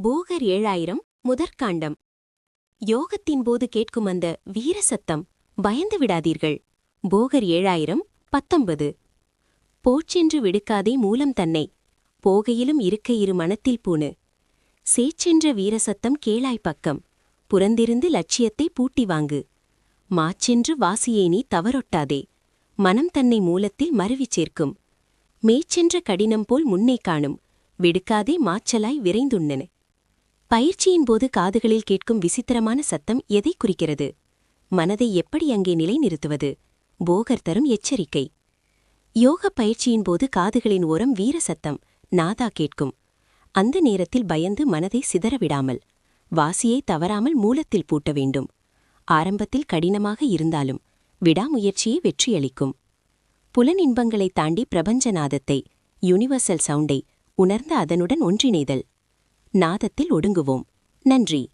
போகர் 7000 முதற்காண்டம். யோகத்தின்போது கேட்கும் அந்த வீரசத்தம் பயந்து விடாதீர்கள். போகர் 7000 19. போச்சென்று விடுக்காதே மூலம் தன்னை, போகையிலும் இருக்க இரு மனத்தில் பூணு. சேச்சென்ற வீரசத்தம் கேளாய் பக்கம், புறந்திருந்து லட்சியத்தை பூட்டி வாங்கு. மாச்சென்று வாசியை நீ தவறொட்டாதே, மனம் தன்னை மூலத்தில் மருவிச் சேர்க்கும். மேய்ச்சென்ற கடினம் போல் முன்னை காணும், விடுக்காதே மாச்சலாய் விரைந்துண்ணன. பயிற்சியின்போது காதுகளில் கேட்கும் விசித்திரமான சத்தம் எதை குறிக்கிறது? மனதை எப்படி அங்கே நிலைநிறுத்துவது? போகர் தரும் எச்சரிக்கை. யோக பயிற்சியின்போது காதுகளின் ஓரம் வீர சத்தம் நாதா கேட்கும். அந்த நேரத்தில் பயந்து மனதை சிதறவிடாமல், வாசியை தவறாமல் மூலத்தில் பூட்ட வேண்டும். ஆரம்பத்தில் கடினமாக இருந்தாலும் விடாமுயற்சியே வெற்றியளிக்கும். புலனின்பங்களைத் தாண்டி பிரபஞ்ச நாதத்தை, யூனிவர்சல் சவுண்டை உணர்ந்த அதனுடன் ஒன்றிணைதல். நாதத்தில் ஒடுங்குவோம். நன்றி.